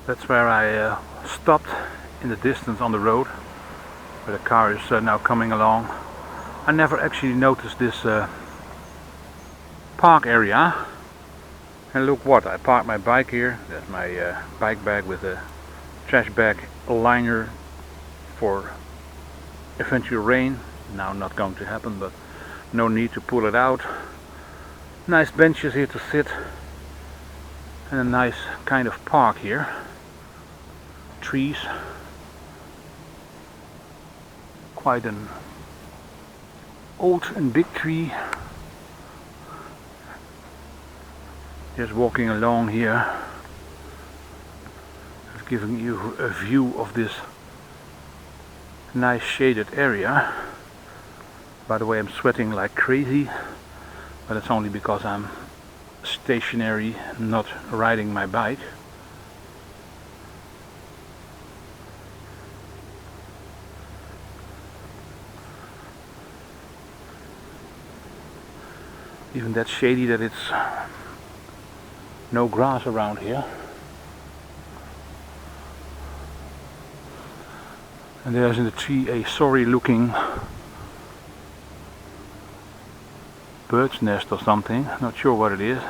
That's where I stopped in the distance on the road, where the car is now coming along. I never actually noticed this park area. And look what, I parked my bike here. That's my bike bag with a trash bag liner for eventual rain. Now not going to happen, but no need to pull it out. Nice benches here to sit. And a nice kind of park here. Trees. Quite an old and big tree. Just walking along here. I've given you a view of this nice shaded area. By the way, I'm sweating like crazy, but it's only because I'm stationary, not riding my bike. Even that shady that it's no grass around here. And there's in the tree a sorry looking bird's nest or something, not sure what it is.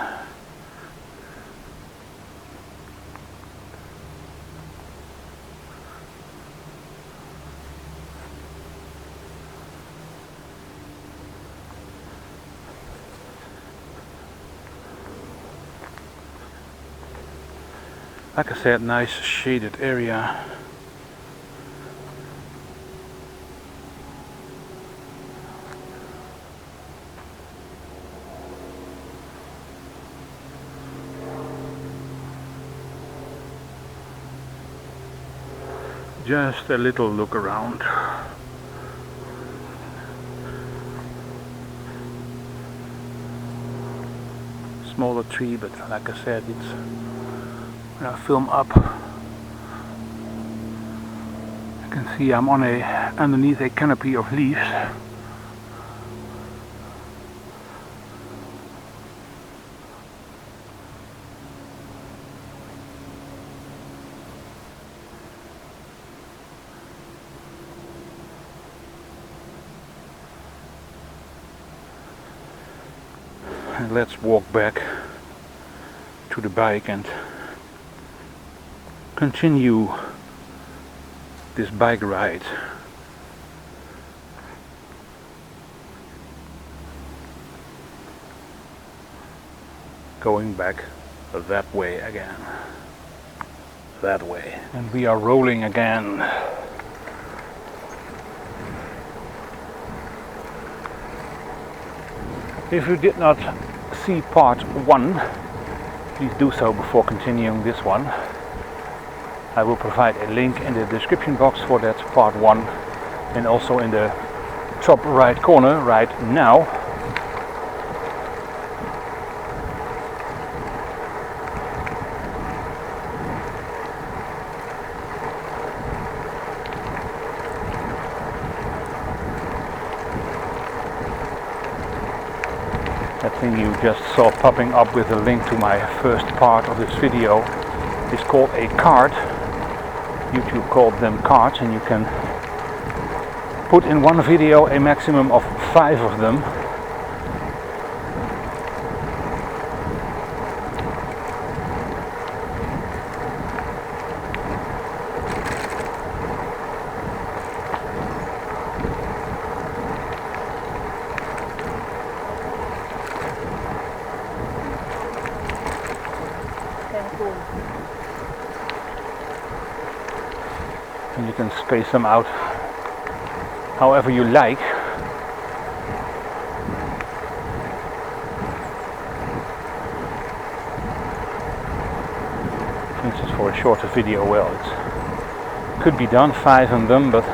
Like I said, nice shaded area. Just a little look around. Smaller tree, but like I said, it's when I film up, you can see I'm on underneath a canopy of leaves. And let's walk back to the bike and continue this bike ride. Going back that way again. That way. And we are rolling again. If you did not see part 1, please do so before continuing this one. I will provide a link in the description box for that part 1, and also in the top right corner right now. That thing you just saw popping up with a link to my first part of this video is called a card. YouTube called them cards, and you can put in one video a maximum of 5 of them. And you can space them out however you like. For instance, for a shorter video, well, it could be done, 5 in them, but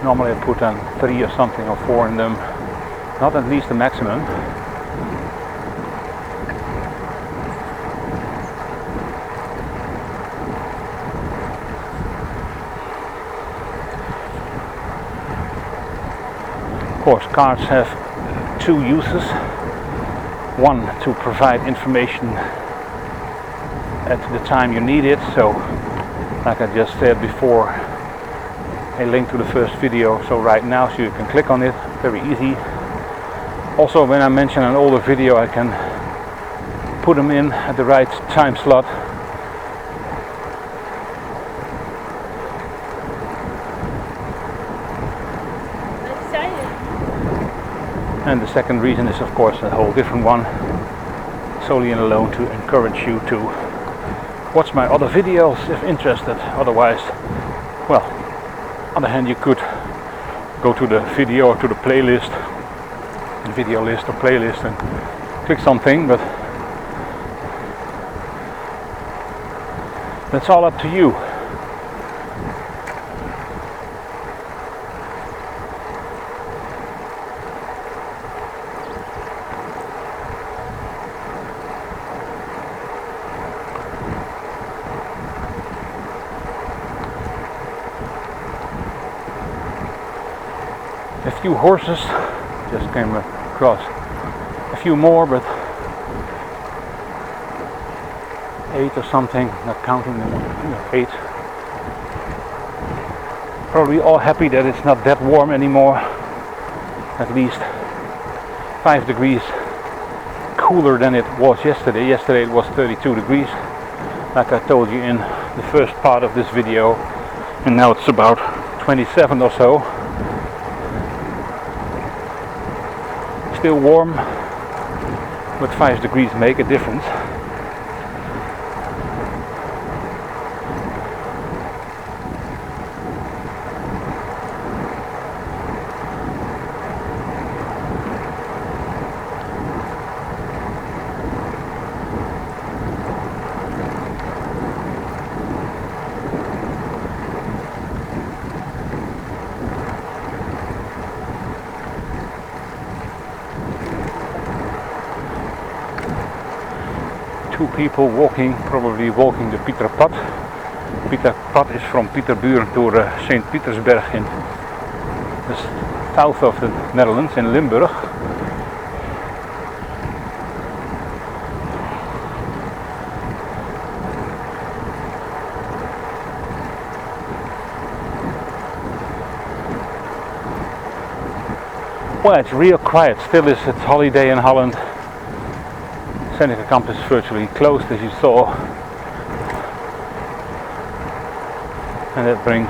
normally I put 3 or something, or 4 in them, not at least the maximum. Of course, cards have 2 uses. One, to provide information at the time you need it. So like I just said before, a link to the first video, so right now, so you can click on it, very easy. Also, when I mention an older video, I can put them in at the right time slot. And the second reason is of course a whole different one, solely and alone to encourage you to watch my other videos if interested. Otherwise, well, on the other hand, you could go to the video or to the playlist, video list or playlist, and click something, but that's all up to you. A few horses just came across, a few more, but 8 or something, not counting them, 8. Probably all happy that it's not that warm anymore, at least 5 degrees cooler than it was yesterday. Yesterday it was 32 degrees, like I told you in the first part of this video, and now it's about 27 or so. Still warm, but 5 degrees make a difference. Two people walking, probably walking the Pieterpad. Pieterpad is from Pieterburen to St. Petersburg in the south of the Netherlands, in Limburg. Well, it's real quiet. Still is it's holiday in Holland. Zernikelaan is virtually closed, as you saw, and that brings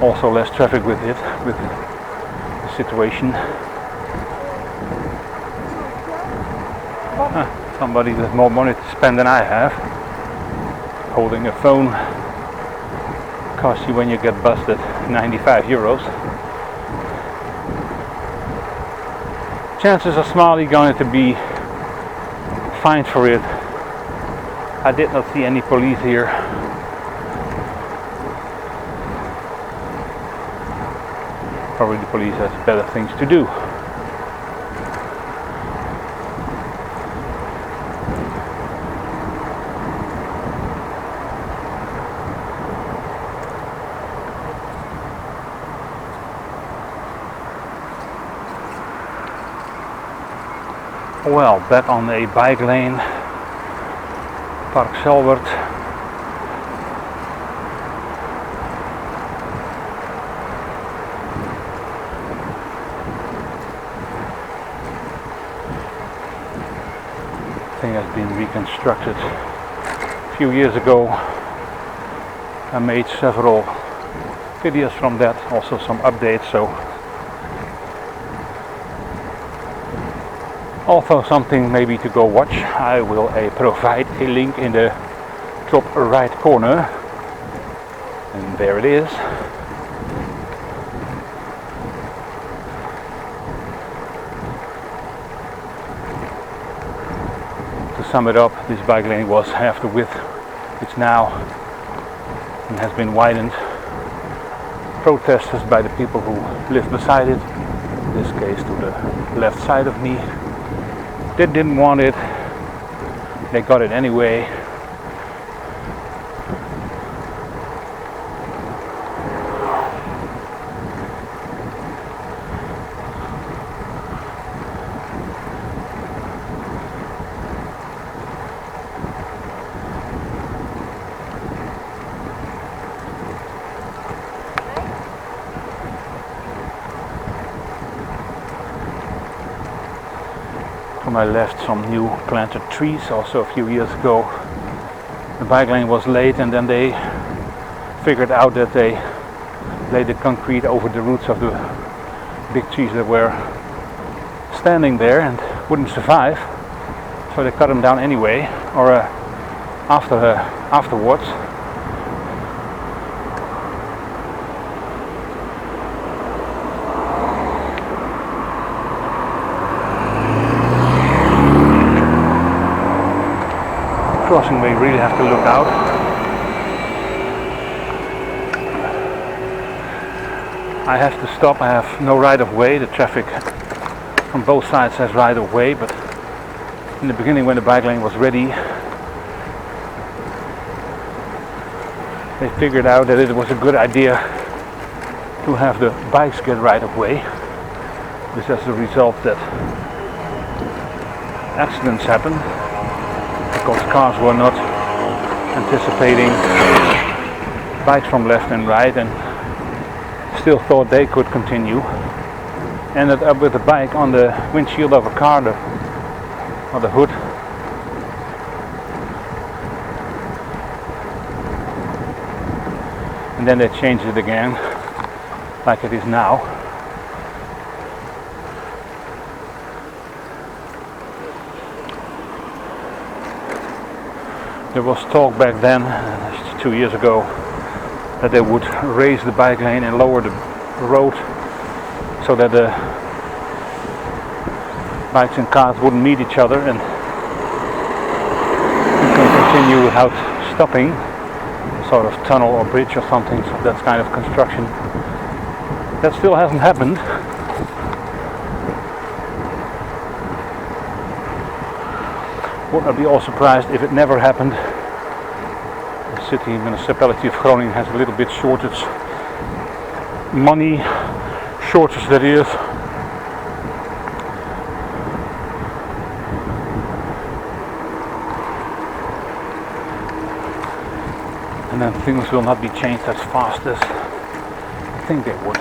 also less traffic with it, with the situation. Somebody with more money to spend than I have, holding a phone, costs you when you get busted 95 euros. Chances are small you're going to be fined for it. I did not see any police here. Probably the police has better things to do. Well, back on a bike lane, Park Selwerd. Thing has been reconstructed a few years ago. I made several videos from that, also some updates, so also something maybe to go watch. I will provide a link in the top right corner, and there it is. To sum it up, this bike lane was half the width it's now and has been widened. Protesters by the people who live beside it, in this case to the left side of me, they didn't want it, they got it anyway. To my left, some new planted trees. Also, a few years ago, the bike lane was laid, and then they figured out that they laid the concrete over the roots of the big trees that were standing there and wouldn't survive. So they cut them down anyway, or afterwards. Crossing where you really have to look out. I have to stop. I have no right of way. The traffic from both sides has right of way, but in the beginning, when the bike lane was ready, they figured out that it was a good idea to have the bikes get right of way. This has the result that accidents happen because cars were not anticipating bikes from left and right and still thought they could continue. Ended up with a bike on the windshield of a car, on the hood. And then they changed it again, like it is now. There was talk back then, 2 years ago, that they would raise the bike lane and lower the road so that the bikes and cars wouldn't meet each other and you can continue without stopping, a sort of tunnel or bridge or something, so that kind of construction. That still hasn't happened. Would not be all surprised if it never happened. The city municipality of Groningen has a little bit shortage, money shortage that is. And then things will not be changed as fast as I think they would.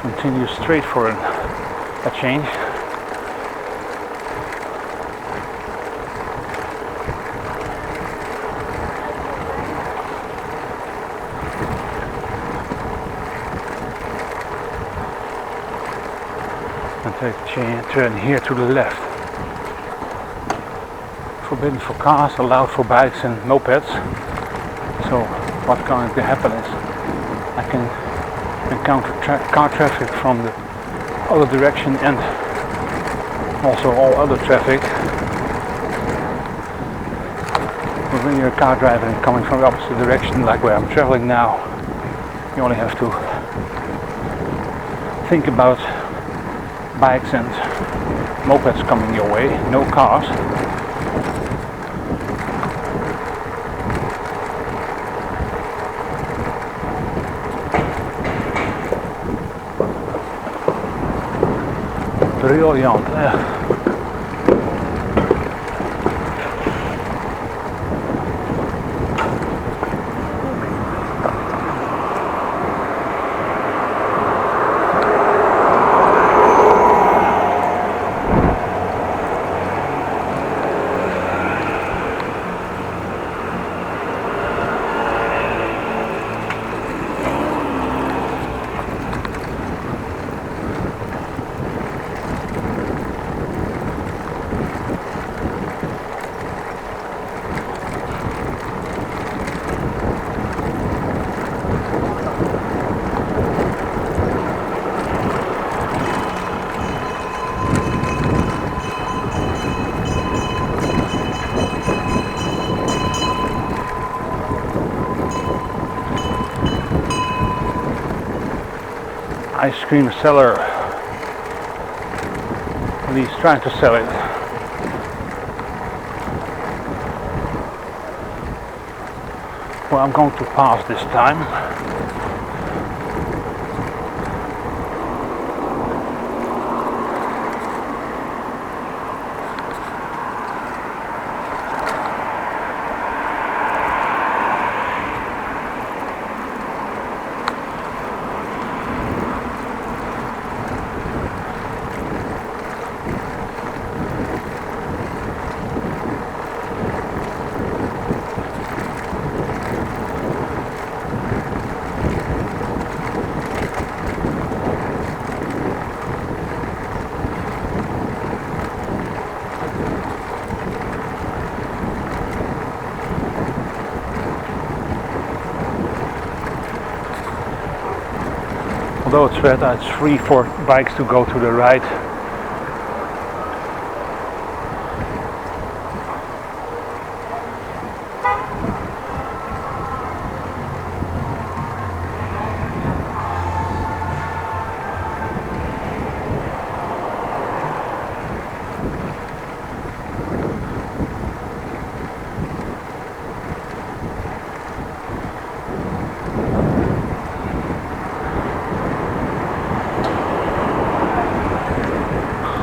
Continue straight for a change. And take a turn here to the left. Forbidden for cars, allowed for bikes and mopeds. So what's going to happen is I can encounter car traffic from the other direction and also all other traffic. But when you're a car driver and coming from the opposite direction, like where I'm traveling now, you only have to think about bikes and mopeds coming your way, no cars. Brilliant. Ice cream cellar. least trying to sell it. Well, I'm going to pass this time. Although it's red, it's free for bikes to go to the right.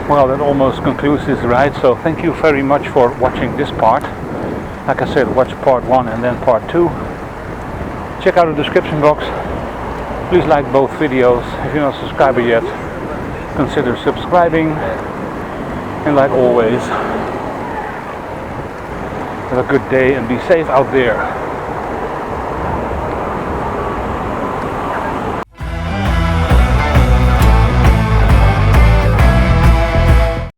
Well, that almost concludes this ride, so thank you very much for watching this part. Like I said, watch part 1 and then part 2. Check out the description box. Please like both videos. If you're not a subscriber yet, consider subscribing. And like always, have a good day and be safe out there.